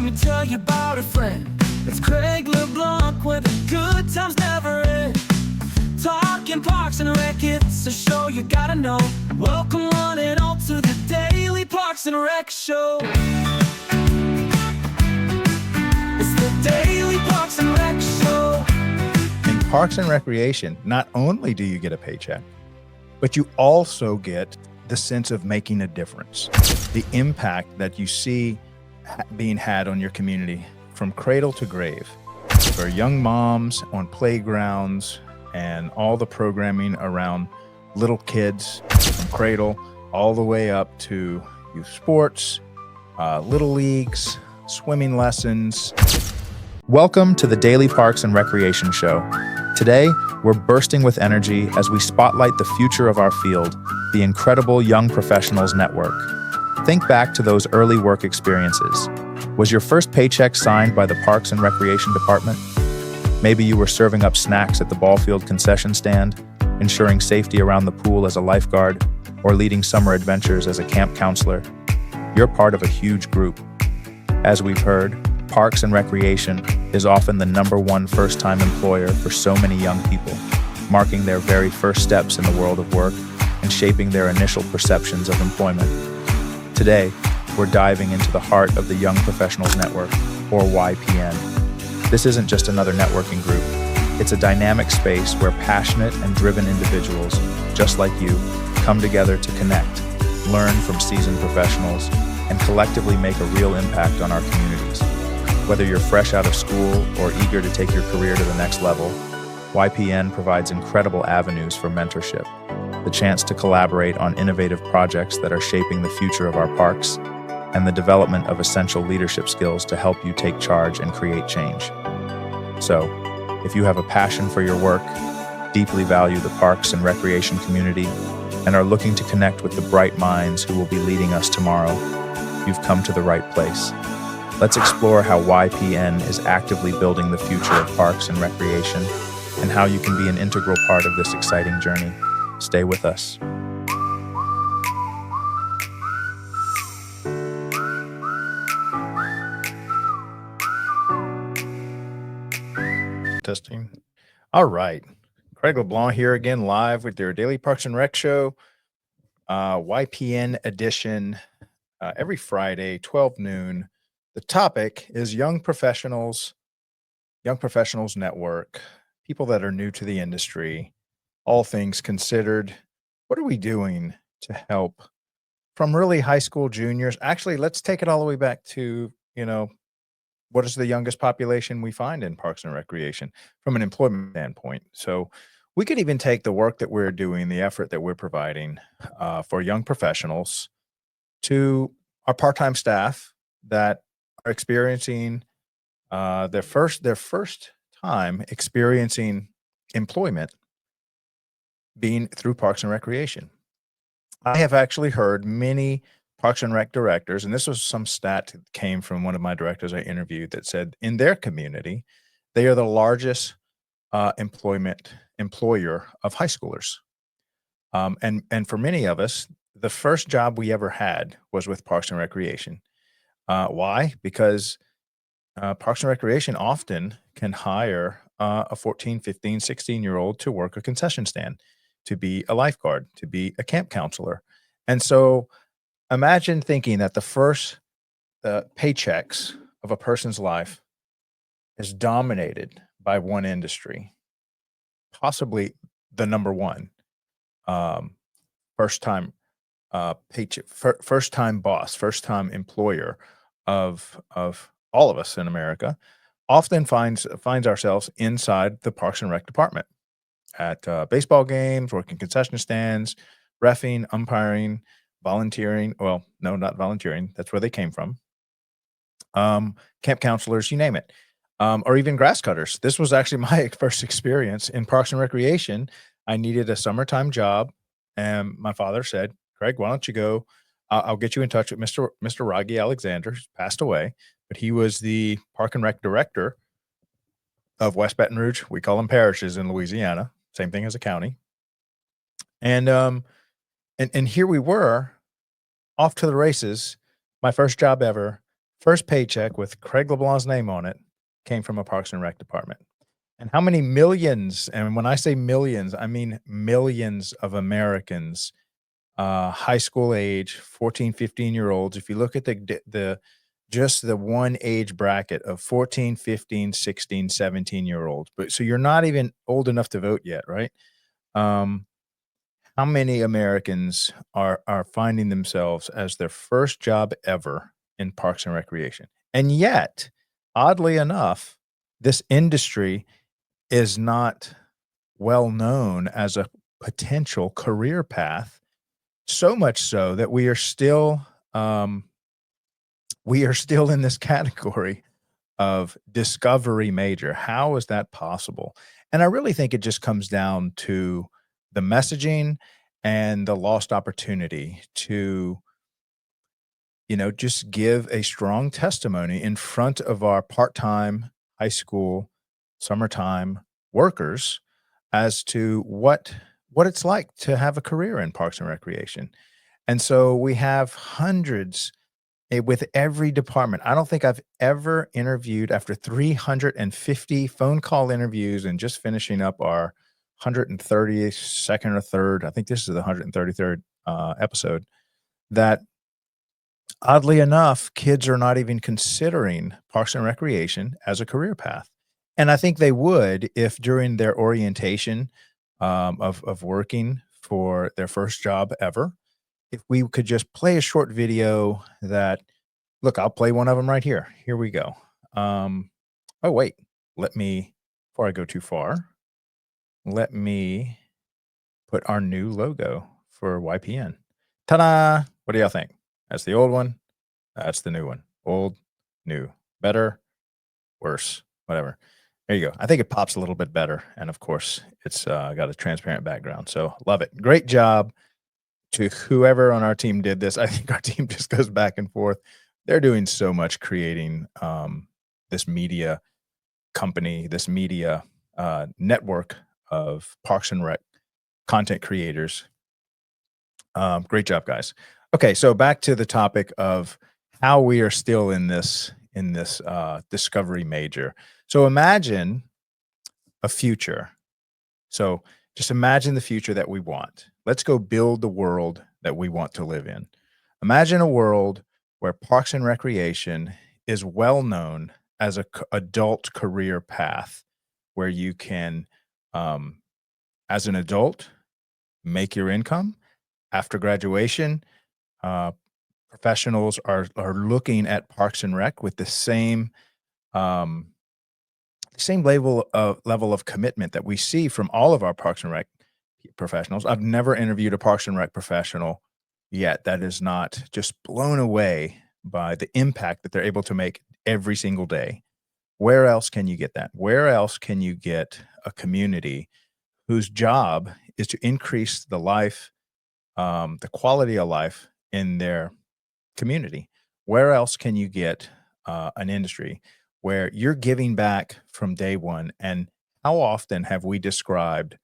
me tell you about a friend. It's Craig LeBlanc where the good times never end. Talking Parks and Rec, it's a show you gotta know. Welcome one and all to the Daily Parks and Rec Show. It's the Daily Parks and Rec Show. In Parks and Recreation, not only do you get a paycheck, but you also get the sense of making a difference. The impact that you see being had on your community from cradle to grave. For young moms on playgrounds and all the programming around little kids from cradle all the way up to youth sports, little leagues, swimming lessons. Welcome to the Daily Parks and Recreation Show. Today, we're bursting with energy as we spotlight the future of our field, the incredible Young Professionals Network. Think back to those early work experiences. Was your first paycheck signed by the Parks and Recreation Department? Maybe you were serving up snacks at the ball field concession stand, ensuring safety around the pool as a lifeguard, or leading summer adventures as a camp counselor. You're part of a huge group. As we've heard, Parks and Recreation is often the #1 first-time employer for so many young people, marking their very first steps in the world of work and shaping their initial perceptions of employment. Today, we're diving into the heart of the Young Professionals Network, or YPN. This isn't just another networking group. It's a dynamic space where passionate and driven individuals, just like you, come together to connect, learn from seasoned professionals, and collectively make a real impact on our communities. Whether you're fresh out of school or eager to take your career to the next level, YPN provides incredible avenues for mentorship, the chance to collaborate on innovative projects that are shaping the future of our parks, and the development of essential leadership skills to help you take charge and create change. So, if you have a passion for your work, deeply value the parks and recreation community, and are looking to connect with the bright minds who will be leading us tomorrow, you've come to the right place. Let's explore how YPN is actively building the future of parks and recreation, and how you can be an integral part of this exciting journey. Stay with us. Testing. All right. Craig LeBlanc here again, live with your Daily Parks and Rec Show, YPN edition, every Friday, 12 noon. The topic is Young Professionals Network, people that are new to the industry, all things considered. What are we doing to help from really high school juniors? Actually, let's take it all the way back to, what is the youngest population we find in Parks and Recreation from an employment standpoint? So we could even take the work that we're doing, the effort that we're providing for young professionals to our part-time staff that are experiencing their first time experiencing employment being through Parks and Recreation. I have actually heard many Parks and Rec directors, and this was some stat that came from one of my directors I interviewed that said in their community, they are the largest employer of high schoolers. And for many of us, the first job we ever had was with Parks and Recreation. Why? Because Parks and Recreation often can hire a 14, 15, 16-year-old to work a concession stand, to be a lifeguard, to be a camp counselor. And so imagine thinking that the first paychecks of a person's life is dominated by one industry, possibly the #1, first time paycheck, first time boss, first time employer of all of us in America, often finds ourselves inside the Parks and Rec department at baseball games, working concession stands, reffing, umpiring, volunteering. Well, no, not volunteering. That's where they came from. Camp counselors, you name it, or even grass cutters. This was actually my first experience in Parks and Recreation. I needed a summertime job, and my father said, "Craig, why don't you go? I'll get you in touch with Mr. Raggi Alexander, who's passed away, but he was the Park and Rec director of West Baton Rouge. We call them parishes in Louisiana, same thing as a county. And here we were, off to the races. My first job ever, First paycheck with Craig LeBlanc's name on it came from a Parks and Rec department. And how many millions, and when I say millions, I mean millions of Americans, high school age, 14, 15-year-olds. If you look at the just the one age bracket of 14, 15, 16, 17-year-olds. But so you're not even old enough to vote yet, right? Um, how many Americans are finding themselves as their first job ever in Parks and Recreation? And yet, oddly enough, this industry is not well known as a potential career path, so much so that we are still in this category of discovery major. How is that possible? And I really think it just comes down to the messaging and the lost opportunity to, just give a strong testimony in front of our part-time, high school, summertime workers as to what it's like to have a career in Parks and Recreation. And so we have hundreds with every department. I don't think I've ever interviewed after 350 phone call interviews and just finishing up our 132nd or 3rd. I think this is the 133rd episode. That oddly enough, kids are not even considering Parks and Recreation as a career path. And I think they would if during their orientation of working for their first job ever, if we could just play a short video that, look, I'll play one of them right here. Here we go. Oh, wait, before I go too far, let me put our new logo for YPN. Ta-da! What do y'all think? That's the old one. That's the new one. Old, new, better, worse, whatever. There you go. I think it pops a little bit better. And of course, it's got a transparent background. So love it. Great job to whoever on our team did this. I think our team just goes back and forth. They're doing so much creating this media company, this media network of Parks and Rec content creators. Great job, guys. Okay, so back to the topic of how we are still in this discovery major. So imagine a future. So just imagine the future that we want. Let's go build the world that we want to live in. Imagine a world where Parks and Recreation is well known as a adult career path where you can, as an adult, make your income. After graduation, professionals are looking at Parks and Rec with the same level of commitment that we see from all of our Parks and Rec professionals. I've never interviewed a Parks and Rec professional yet that is not just blown away by the impact that they're able to make every single day. Where else can you get that? Where else can you get a community whose job is to increase the quality of life in their community? Where else can you get an industry where you're giving back from day one? And how often have we described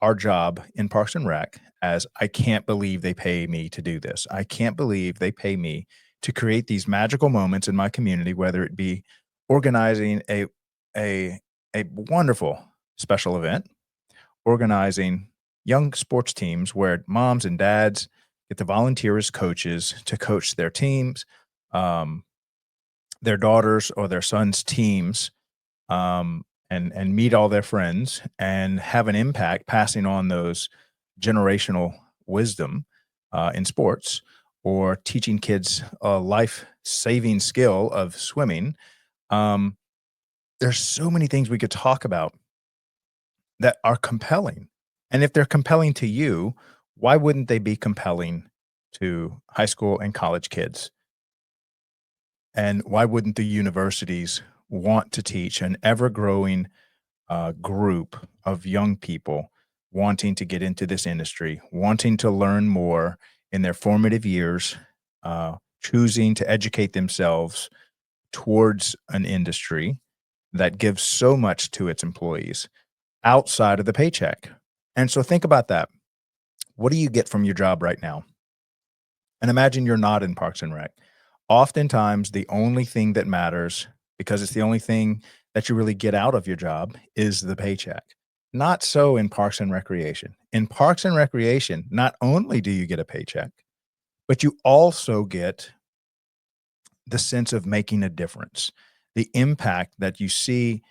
our job in Parks and Rec as, I can't believe they pay me to do this. I can't believe they pay me to create these magical moments in my community, whether it be organizing a wonderful special event, organizing young sports teams where moms and dads get to volunteer as coaches to coach their teams, their daughters or their sons' teams, and meet all their friends and have an impact passing on those generational wisdom in sports, or teaching kids a life-saving skill of swimming. There's so many things we could talk about that are compelling. And if they're compelling to you, why wouldn't they be compelling to high school and college kids? And why wouldn't the universities want to teach an ever-growing group of young people wanting to get into this industry, wanting to learn more in their formative years, choosing to educate themselves towards an industry that gives so much to its employees outside of the paycheck? And so think about that. What do you get from your job right now? And imagine you're not in Parks and Rec. Oftentimes, the only thing that matters, because it's the only thing that you really get out of your job, is the paycheck. Not so in Parks and Recreation. In Parks and Recreation, not only do you get a paycheck, but you also get the sense of making a difference, the impact that you see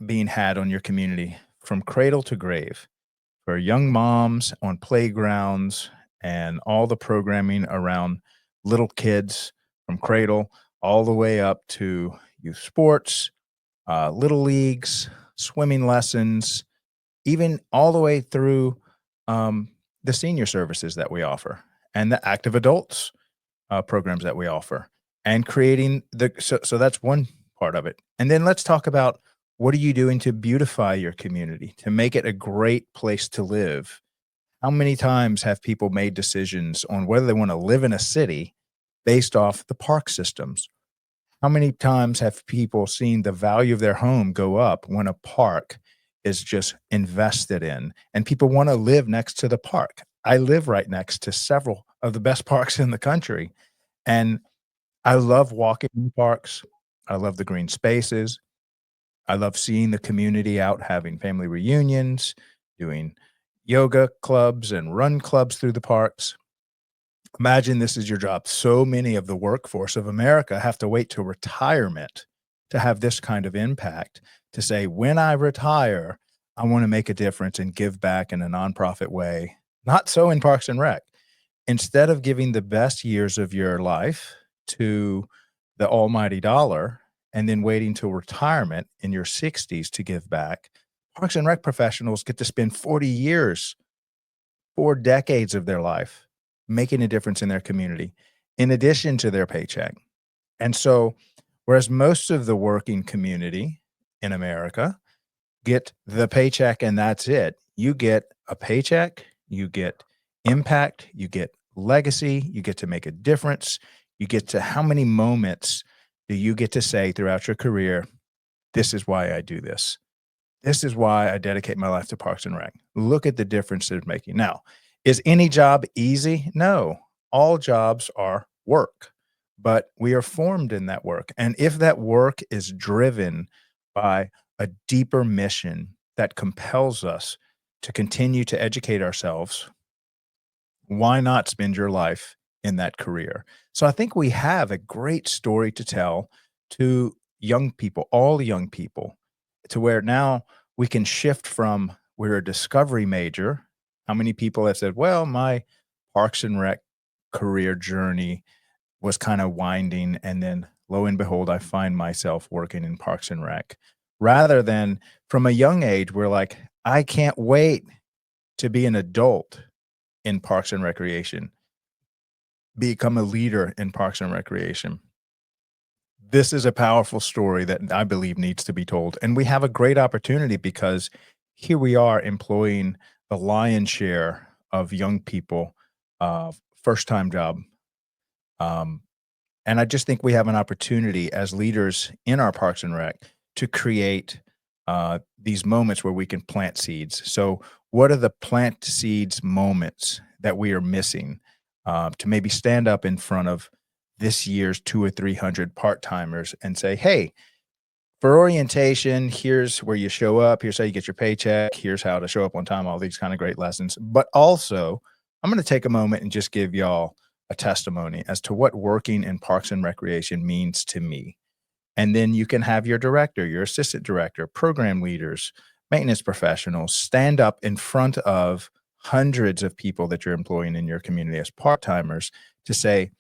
being had on your community from cradle to grave for young moms on playgrounds and all the programming around little kids from cradle all the way up to youth sports, little leagues, swimming lessons, even all the way through um, the senior services that we offer and the active adults programs that we offer and creating so that's one part of it. And then let's talk about what are you doing to beautify your community, to make it a great place to live. How many times have people made decisions on whether they want to live in a city based off the park systems? How many times have people seen the value of their home go up when a park is just invested in and people want to live next to the park? I live right next to several of the best parks in the country, and I love walking in parks. I love the green spaces. I love seeing the community out having family reunions, doing yoga clubs and run clubs through the parks. Imagine this is your job. So many of the workforce of America have to wait to retirement to have this kind of impact to say, when I retire, I want to make a difference and give back in a nonprofit way. Not so in Parks and Rec. Instead of giving the best years of your life to the almighty dollar and then waiting till retirement in your 60s to give back, Parks and Rec professionals get to spend 40 years, 4 decades of their life making a difference in their community in addition to their paycheck. And so, whereas most of the working community in America get the paycheck and that's it, you get a paycheck, you get impact, you get legacy, you get to make a difference, you get to how many moments do you get to say throughout your career, this is why I do this. This is why I dedicate my life to Parks and Rec. Look at the difference it's making. Now, is any job easy? No. All jobs are work, but we are formed in that work. And if that work is driven by a deeper mission that compels us to continue to educate ourselves, why not spend your life in that career? So I think we have a great story to tell to young people, all young people, to where now we can shift from we're a discovery major. How many people have said, well, my Parks and Rec career journey was kind of winding. And then lo and behold, I find myself working in Parks and Rec. Rather than from a young age, we're like, I can't wait to be an adult in Parks and Recreation, become a leader in Parks and Recreation. This is a powerful story that I believe needs to be told. And we have a great opportunity because here we are employing the lion's share of young people, first time job. Um, and I just think we have an opportunity as leaders in our Parks and Rec to create these moments where we can plant seeds. So, what are the plant seeds moments that we are missing to maybe stand up in front of this year's 200 or 300 part timers and say, hey, for orientation, here's where you show up. Here's how you get your paycheck. Here's how to show up on time, all these kind of great lessons. But also, I'm going to take a moment and just give y'all a testimony as to what working in Parks and Recreation means to me. And then you can have your director, your assistant director, program leaders, maintenance professionals stand up in front of hundreds of people that you're employing in your community as part timers to say,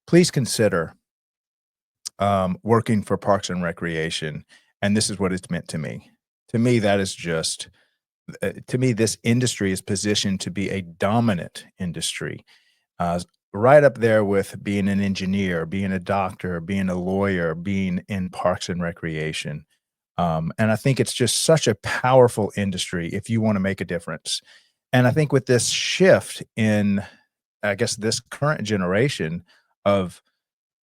please consider working for Parks and Recreation. And this is what it's meant to me. To me, that is just, to me, this industry is positioned to be a dominant industry, right up there with being an engineer, being a doctor, being a lawyer, being in Parks and Recreation. And I think it's just such a powerful industry if you want to make a difference. And I think with this shift in, I guess, this current generation of,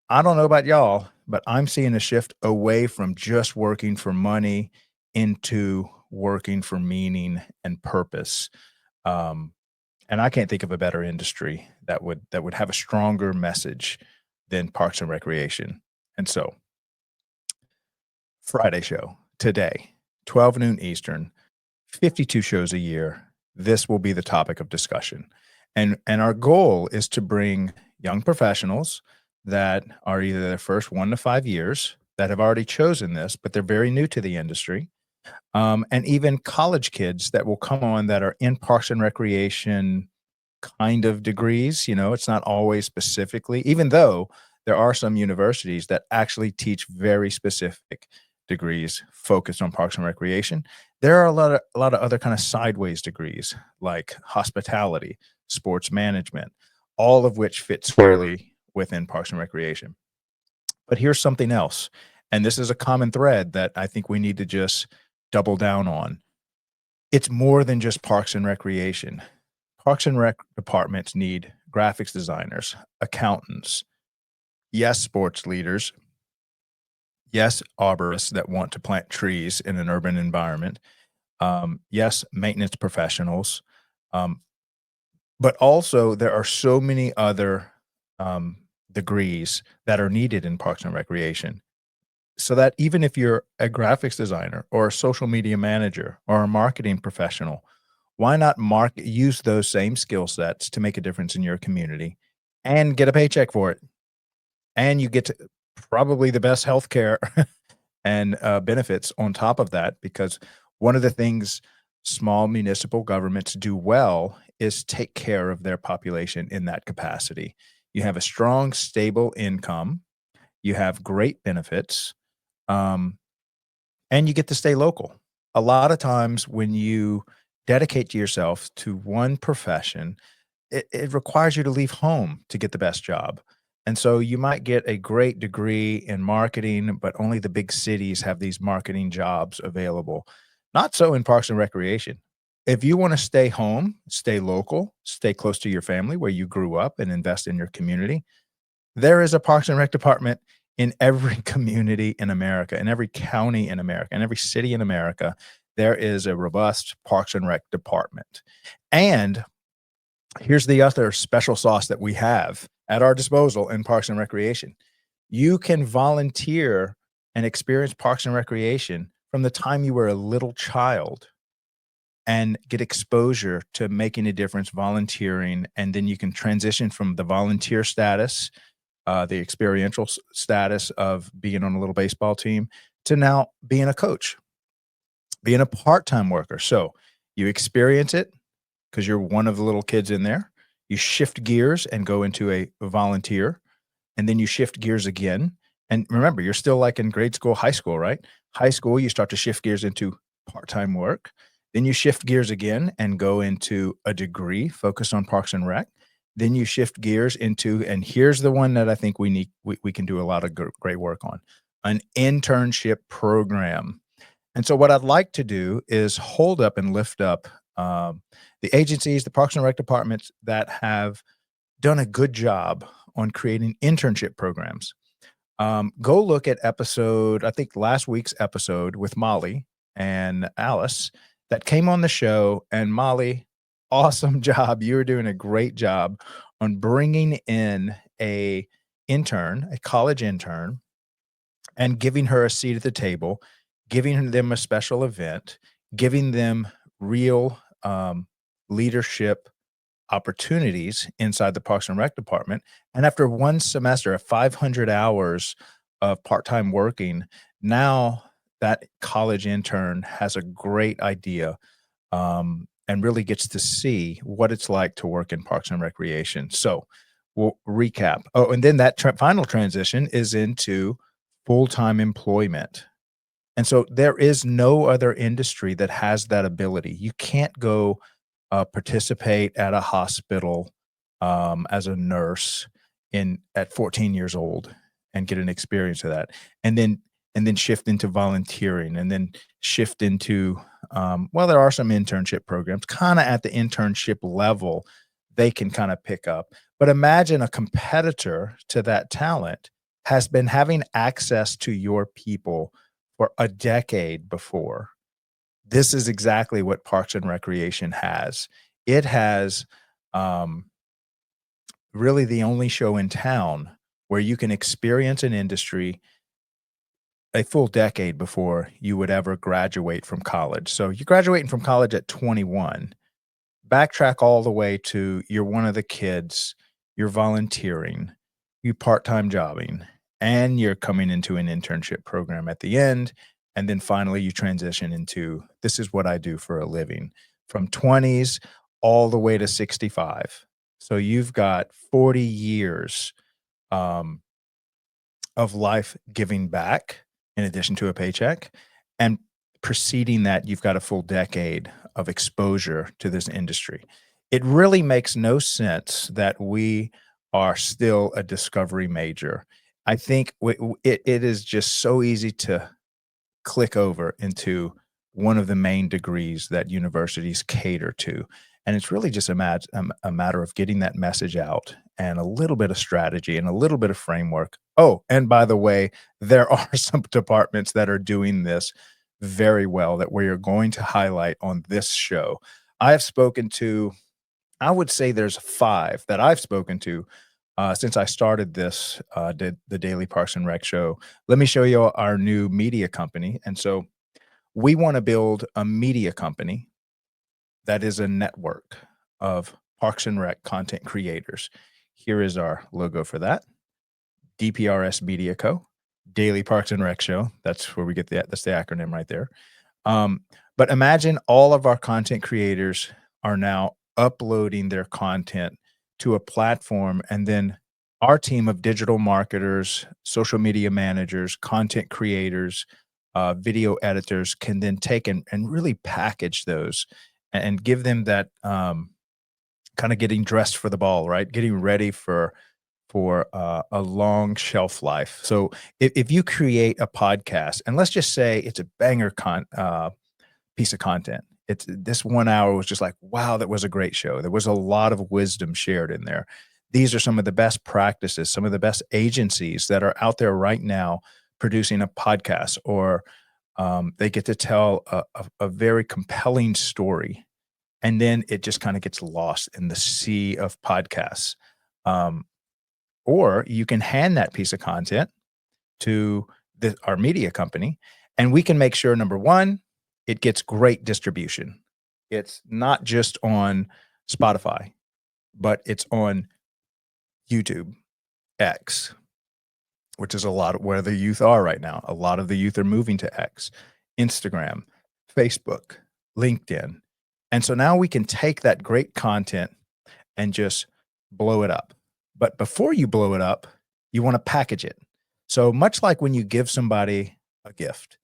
I don't know about y'all, but I'm seeing a shift away from just working for money into working for meaning and purpose. Um, and I can't think of a better industry that would have a stronger message than Parks and Recreation. And so, Friday show today, 12 noon Eastern, 52 shows a year. This will be the topic of discussion. And our goal is to bring young professionals that are either their first 1 to 5 years that have already chosen this, but they're very new to the industry, and even college kids that will come on that are in Parks and Recreation kind of degrees. It's not always specifically, even though there are some universities that actually teach very specific degrees focused on Parks and Recreation. There are a lot of other kind of sideways degrees like hospitality, sports management, all of which fit squarely within Parks and Recreation. But here's something else, and this is a common thread that I think we need to just double down on. It's more than just Parks and Recreation. Parks and Rec departments need graphics designers, accountants, yes, sports leaders, yes, arborists that want to plant trees in an urban environment, yes, maintenance professionals, um, but also there are so many other degrees that are needed in Parks and Recreation. So that even if you're a graphics designer or a social media manager or a marketing professional, why not use those same skill sets to make a difference in your community and get a paycheck for it? And you get to probably the best healthcare and benefits on top of that, because one of the things small municipal governments do well is take care of their population in that capacity. You have a strong, stable income, you have great benefits, um, and you get to stay local. A lot of times when you dedicate yourself to one profession, it requires you to leave home to get the best job. And so you might get a great degree in marketing, but only the big cities have these marketing jobs available. Not so in Parks and Recreation. If you want to stay home, stay local, stay close to your family where you grew up and invest in your community, there is a Parks and Rec department in every community in America, in every county in America, in every city in America. There is a robust Parks and Rec department. And here's the other special sauce that we have at our disposal in Parks and Recreation. You can volunteer and experience Parks and Recreation from the time you were a little child and get exposure to making a difference, volunteering, and then you can transition from the volunteer status, the experiential status of being on a little baseball team, to now being a coach, being a part-time worker. So you experience it because you're one of the little kids in there. You shift gears and go into a volunteer, and then you shift gears again. And remember, you're still like in grade school, high school, right? High school, you start to shift gears into part-time work. Then you shift gears again and go into a degree focused on Parks and Rec. Then you shift gears into, and here's the one that I think we can do a lot of great work on, an internship program. And so what I'd like to do is hold up and lift up the agencies, the Parks and Rec departments that have done a good job on creating internship programs. Go look at I think last week's episode with Molly and Alice that came on the show. And Molly, awesome job. You were doing a great job on bringing in a college intern, and giving her a seat at the table, giving them a special event, giving them real leadership opportunities inside the Parks and Rec department. And after one semester of 500 hours of part-time working, now that college intern has a great idea, and really gets to see what it's like to work in Parks and Recreation. So we'll recap. Oh, and then that final transition is into full-time employment. And so there is no other industry that has that ability. You can't go participate at a hospital as a nurse at 14 years old and get an experience of that, and then shift into volunteering, and then shift into well, there are some internship programs kind of at the internship level they can kind of pick up. But imagine a competitor to that talent has been having access to your people for a decade before. This is exactly what Parks and Recreation has. It has really the only show in town where you can experience an industry a full decade before you would ever graduate from college. So you're graduating from college at 21. Backtrack all the way to you're one of the kids, you're volunteering, you part-time jobbing, and you're coming into an internship program at the end, and then finally you transition into, "This is what I do for a living," from 20s all the way to 65. So you've got 40 years, um, of life giving back in addition to a paycheck, and preceding that, you've got a full decade of exposure to this industry. It really makes no sense that we are still a discovery major. I think it is just so easy to click over into one of the main degrees that universities cater to. And it's really just a matter of getting that message out and a little bit of strategy and a little bit of framework. Oh, and by the way, there are some departments that are doing this very well that we are going to highlight on this show. I have spoken to, I would say there's 5 that I've spoken to since I started this, the Daily Parks and Rec show. Let me show you our new media company. And so we want to build a media company that is a network of Parks and Rec content creators. Here is our logo for that. DPRS Media Co. Daily Parks and Rec Show. That's where we get that's the acronym right there. But imagine all of our content creators are now uploading their content to a platform, and then our team of digital marketers, social media managers, content creators, video editors can then take and really package those and give them that kind of getting dressed for the ball, right? Getting ready for a long shelf life. So if you create a podcast, and let's just say it's a banger piece of content. It's this 1 hour was just like, wow, that was a great show. There was a lot of wisdom shared in there. These are some of the best practices, some of the best agencies that are out there right now producing a podcast, or they get to tell a very compelling story. And then it just kind of gets lost in the sea of podcasts. Um, or you can hand that piece of content to our media company, and we can make sure, number one, it gets great distribution. It's not just on Spotify, but it's on YouTube, X, which is a lot of where the youth are right now. A lot of the youth are moving to X, Instagram, Facebook, LinkedIn. And so now we can take that great content and just blow it up. But before you blow it up, you want to package it. So much like when you give somebody a gift,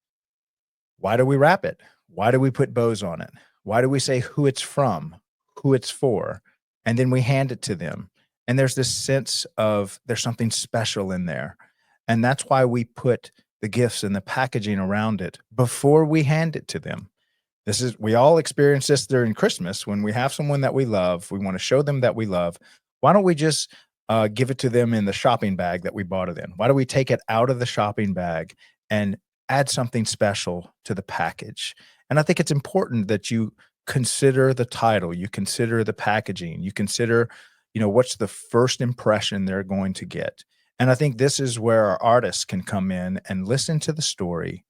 why do we wrap it? Why do we put bows on it? Why do we say who it's from, who it's for, and then we hand it to them? And there's this sense of there's something special in there. And that's why we put the gifts and the packaging around it before we hand it to them. We all experience this during Christmas when we have someone that we love. We want to show them that we love. Why don't we just give it to them in the shopping bag that we bought it in? Why do we take it out of the shopping bag and add something special to the package? And I think it's important that you consider the title, you consider the packaging, you consider, what's the first impression they're going to get. And I think this is where our artists can come in and listen to the story,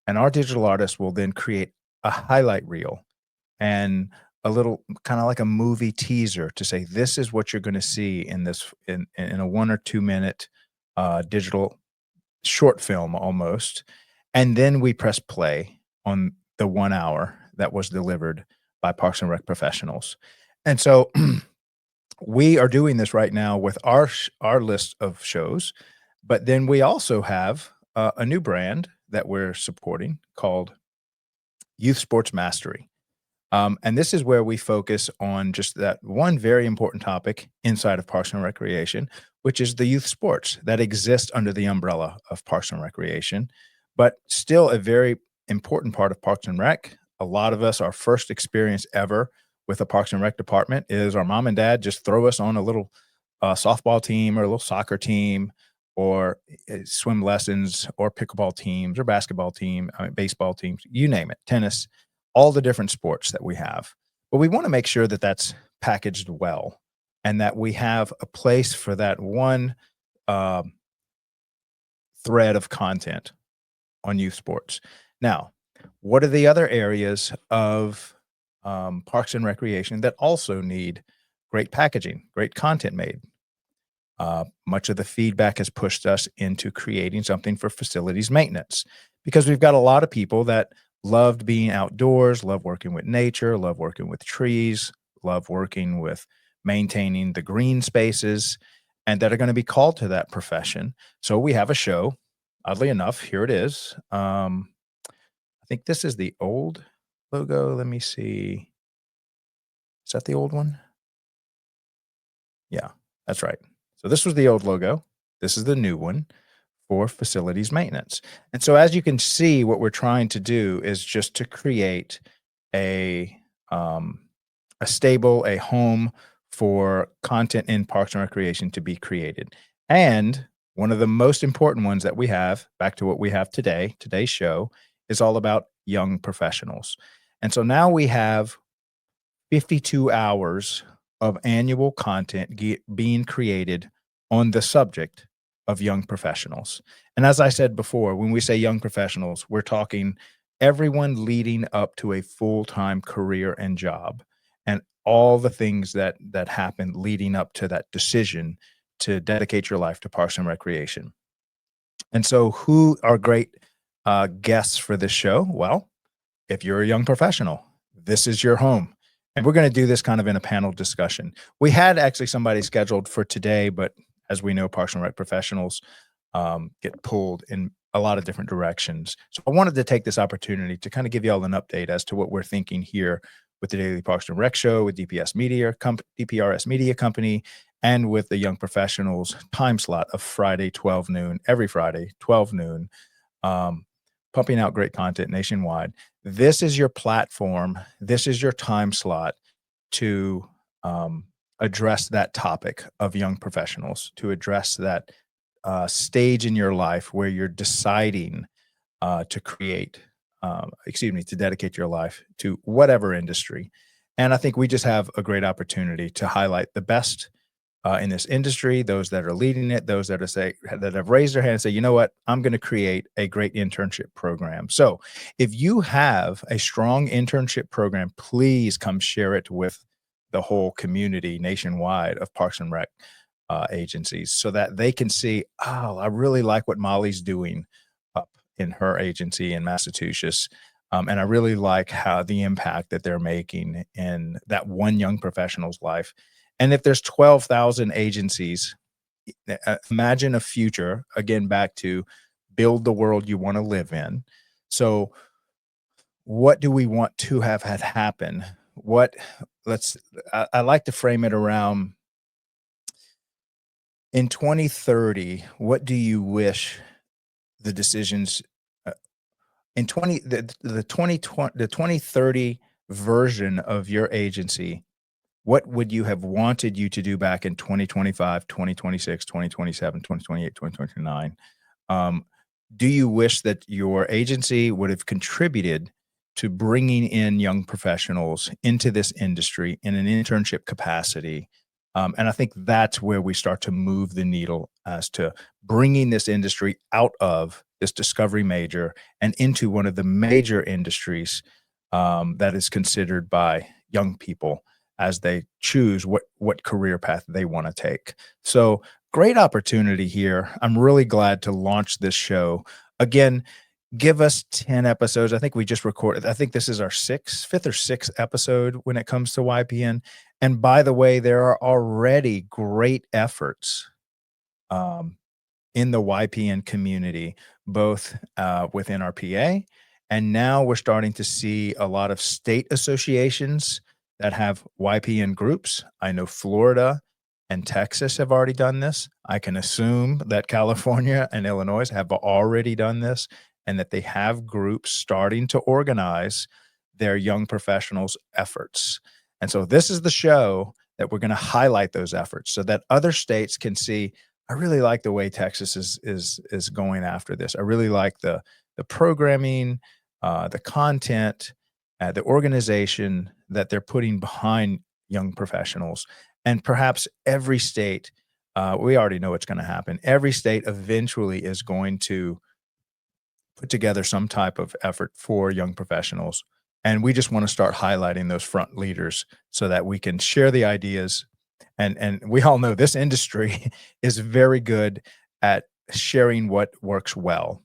and our digital artists will then create a highlight reel and a little kind of like a movie teaser to say, this is what you're going to see in this in a 1 or 2 minute digital short film almost. And then we press play on the 1 hour that was delivered by Parks and Rec professionals. And so we are doing this right now with our list of shows, but then we also have a new brand that we're supporting called Youth Sports Mastery. And this is where we focus on just that one very important topic inside of Parks and Recreation, which is the youth sports that exist under the umbrella of Parks and Recreation, but still a very important part of Parks and Rec. A lot of us, our first experience ever with a Parks and Rec department is our mom and dad just throw us on a little softball team or a little soccer team, or swim lessons, or pickleball teams, or basketball team, baseball teams, you name it, tennis, all the different sports that we have. But we want to make sure that that's packaged well, and that we have a place for that one um, thread of content on youth sports. Now, what are the other areas of parks and recreation that also need great packaging, great content made? Much of the feedback has pushed us into creating something for facilities maintenance because we've got a lot of people that loved being outdoors, love working with nature, love working with trees, love working with maintaining the green spaces, and that are going to be called to that profession. So we have a show. Oddly enough, here it is. I think this is the old logo. Let me see. Is that the old one? Yeah, that's right. So this was the old logo. This is the new one for facilities maintenance. And so as you can see, what we're trying to do is just to create a um, a stable, a home for content in parks and recreation to be created. And one of the most important ones that we have, back to what we have today, today's show, is all about young professionals. And so now we have 52 hours of annual content being created on the subject of young professionals. And as I said before, when we say young professionals, we're talking everyone leading up to a full-time career and job and all the things that happen leading up to that decision to dedicate your life to parks and recreation. And so who are great guests for this show? Well, if you're a young professional, this is your home. And we're going to do this kind of in a panel discussion. We had actually somebody scheduled for today, but as we know, Parks and Rec professionals get pulled in a lot of different directions. So I wanted to take this opportunity to kind of give you all an update as to what we're thinking here with the Daily Parks and Rec Show, with DPRS Media Company, and with the Young Professionals time slot of Friday, 12 noon, every Friday, 12 noon, um, pumping out great content nationwide. This is your platform. This is your time slot to address that topic of young professionals, to address that stage in your life where you're deciding to to dedicate your life to whatever industry. And I think we just have a great opportunity to highlight the best in this industry, those that are leading it, those that have raised their hand and say, you know what, I'm going to create a great internship program. So if you have a strong internship program, please come share it with the whole community nationwide of Parks and Rec agencies so that they can see, oh, I really like what Molly's doing up in her agency in Massachusetts. And I really like how the impact that they're making in that one young professional's life. And if there's 12,000 agencies, imagine a future, again, back to build the world you want to live in. So what do we want to have had happen? I like to frame it around in 2030, what do you wish the decisions uh, in 2030 version of your agency, what would you have wanted you to do back in 2025, 2026, 2027, 2028, 2029? Um, do you wish that your agency would have contributed to bringing in young professionals into this industry in an internship capacity? And I think that's where we start to move the needle as to bringing this industry out of this discovery major and into one of the major industries that is considered by young people as they choose what career path they want to take. So great opportunity here. I'm really glad to launch this show. Again, give us 10 episodes. I think we just recorded, I think this is our fifth or sixth episode when it comes to YPN. And by the way, there are already great efforts um, in the YPN community, both within our PA, and now we're starting to see a lot of state associations that have YPN groups. I know Florida and Texas have already done this. I can assume that California and Illinois have already done this and that they have groups starting to organize their young professionals' efforts. And so this is the show that we're going to highlight those efforts so that other states can see, I really like the way Texas is going after this. I really like the programming, the content, the organization that they're putting behind young professionals, and perhaps every state We already know what's going to happen. Every state eventually is going to put together some type of effort for young professionals. And we just want to start highlighting those front leaders so that we can share the ideas. And we all know this industry is very good at sharing what works well.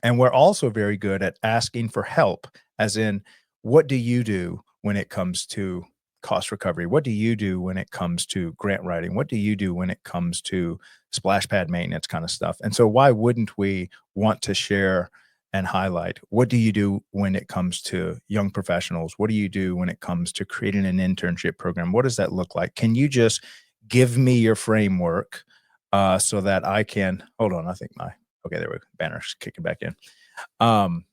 And we're also very good at asking for help, as in, what do you do when it comes to cost recovery? What do you do when it comes to grant writing? What do you do when it comes to splash pad maintenance kind of stuff? And so, why wouldn't we want to share and highlight what do you do when it comes to young professionals? What do you do when it comes to creating an internship program? What does that look like? Can you just give me your framework so that I can hold on? I think my okay, there we go. Banner's kicking back in. Um,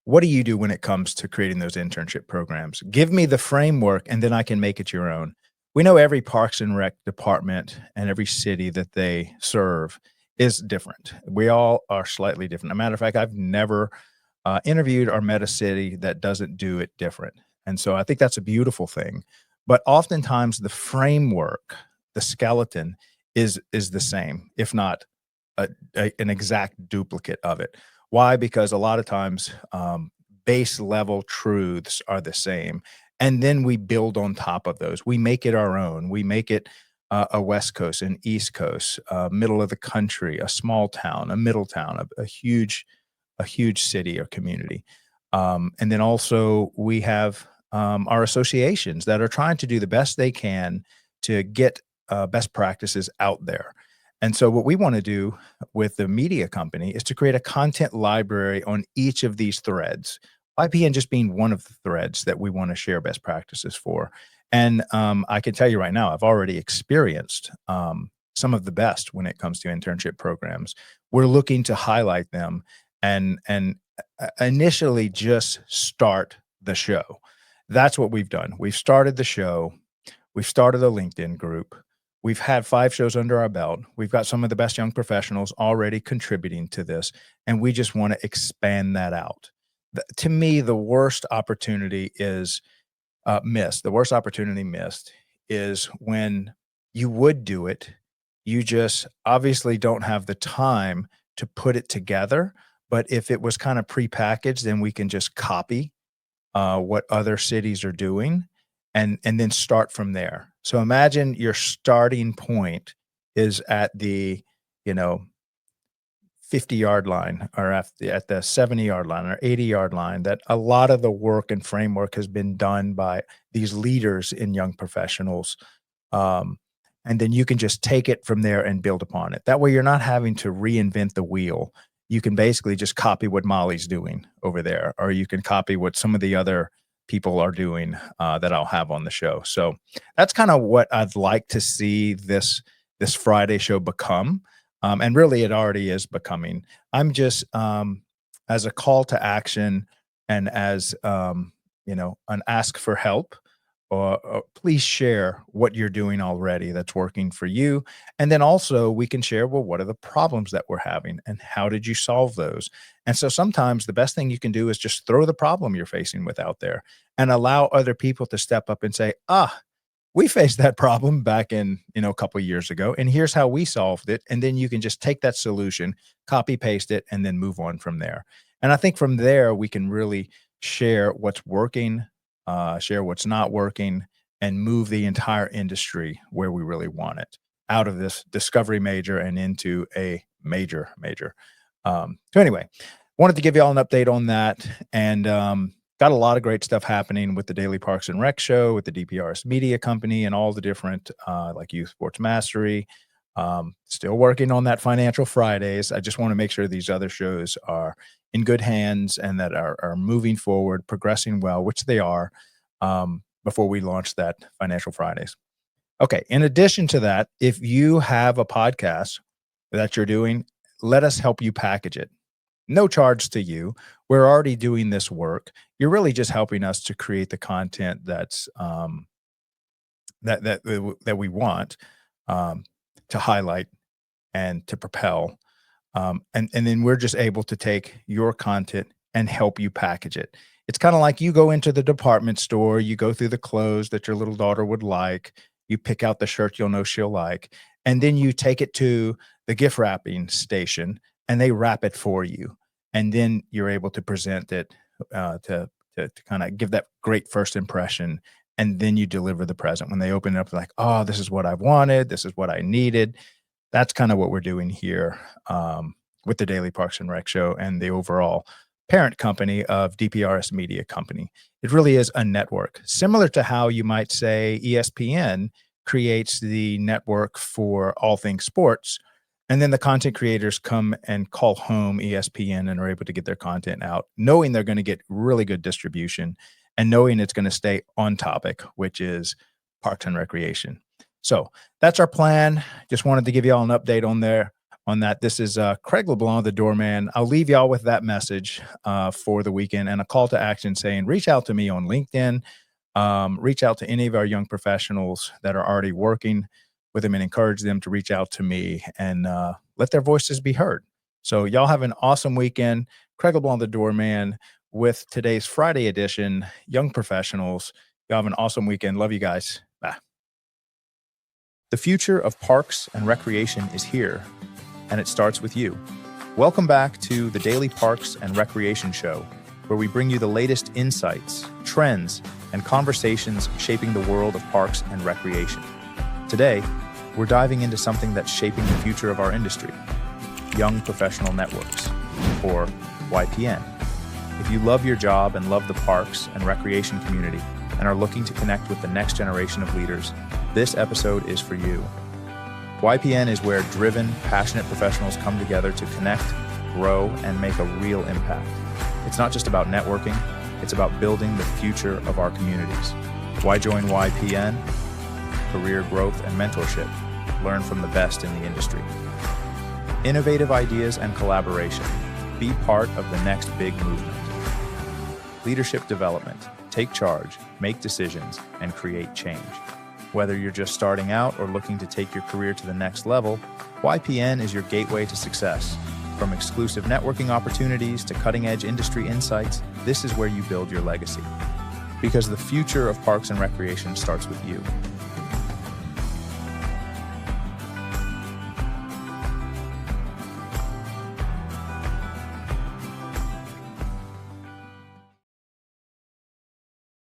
what do you do when it comes to creating those internship programs? Give me the framework and then I can make it your own. We know every Parks and Rec department and every city that they serve is different. We all are slightly different. As a matter of fact, I've never interviewed or met a city that doesn't do it different. And so I think that's a beautiful thing. But oftentimes the framework, the skeleton is the same, if not an exact duplicate of it. Why? Because a lot of times base level truths are the same. And then we build on top of those. We make it our own. We make it a West Coast, an East Coast, middle of the country, a small town, a middle town, a huge city or community. And then also we have our associations that are trying to do the best they can to get best practices out there. And so what we want to do with the media company is to create a content library on each of these threads. YPN just being one of the threads that we want to share best practices for. And I can tell you right now, I've already experienced some of the best when it comes to internship programs. We're looking to highlight them and initially just start the show. That's what we've done. We've started the show. We've started a LinkedIn group. We've had 5 shows under our belt. We've got some of the best young professionals already contributing to this, and we just want to expand that out. To me, the worst opportunity is missed. The worst opportunity missed is when you would do it, you just obviously don't have the time to put it together. But if it was kind of prepackaged, then we can just copy what other cities are doing and then start from there. So imagine your starting point is at the, you know, 50-yard line or at the 70-yard line or 80-yard line, that a lot of the work and framework has been done by these leaders in young professionals. Um, and then you can just take it from there and build upon it. That way you're not having to reinvent the wheel. You can basically just copy what Molly's doing over there, or you can copy what some of the other people are doing that I'll have on the show. So that's kind of what I'd like to see this Friday show become. And really, it already is becoming. I'm just as a call to action and as an ask for help. Or please share what you're doing already that's working for you. And then also we can share, well, what are the problems that we're having and how did you solve those? And so sometimes the best thing you can do is just throw the problem you're facing with out there and allow other people to step up and say, we faced that problem back in, a couple years ago, and here's how we solved it. And then you can just take that solution, copy paste it, and then move on from there. And I think from there, we can really share what's working, share what's not working, and move the entire industry where we really want it, out of this discovery major and into a major. So anyway, wanted to give you all an update on that. And got a lot of great stuff happening with the Daily Parks and Rec show, with the DPRS Media Company, and all the different like Youth Sports Mastery. Still working on that Financial Fridays. I just want to make sure these other shows are in good hands and that are moving forward, progressing well, which they are, before we launch that Financial Fridays. Okay. In addition to that, if you have a podcast that you're doing, let us help you package it. No charge to you. We're already doing this work. You're really just helping us to create the content that's that we want to highlight and to propel. And then we're just able to take your content and help you package it. It's kind of like you go into the department store, you go through the clothes that your little daughter would like, You pick out the shirt you'll know she'll like, and then you take it to the gift wrapping station and they wrap it for you. And then you're able to present it to kind of give that great first impression. And then you deliver the present. When they open it up, they're like, oh, this is what I wanted. This is what I needed. That's kind of what we're doing here with the Daily Parks and Rec Show and the overall parent company of DPRS Media Company. It really is a network, similar to how you might say ESPN creates the network for all things sports. And then the content creators come and call home ESPN and are able to get their content out, knowing they're going to get really good distribution and knowing it's going to stay on topic, which is Parks and Recreation. So that's our plan. Just wanted to give you all an update on that. This is Craig LeBlanc, the doorman. I'll leave y'all with that message for the weekend and a call to action saying, reach out to me on LinkedIn. Reach out to any of our young professionals that are already working with them and encourage them to reach out to me and let their voices be heard. So y'all have an awesome weekend. Craig LeBlanc, the doorman, with today's Friday edition, Young Professionals. Y'all have an awesome weekend. Love you guys. Bye. The future of parks and recreation is here, and it starts with you. Welcome back to the Daily Parks and Recreation Show, where we bring you the latest insights, trends, and conversations shaping the world of parks and recreation. Today, we're diving into something that's shaping the future of our industry, Young Professional Networks, or YPN. If you love your job and love the parks and recreation community and are looking to connect with the next generation of leaders, this episode is for you. YPN is where driven, passionate professionals come together to connect, grow, and make a real impact. It's not just about networking, it's about building the future of our communities. Why join YPN? Career growth and mentorship. Learn from the best in the industry. Innovative ideas and collaboration. Be part of the next big movement. Leadership development. Take charge, make decisions, and create change. Whether you're just starting out or looking to take your career to the next level, YPN is your gateway to success. From exclusive networking opportunities to cutting-edge industry insights, this is where you build your legacy. Because the future of parks and recreation starts with you.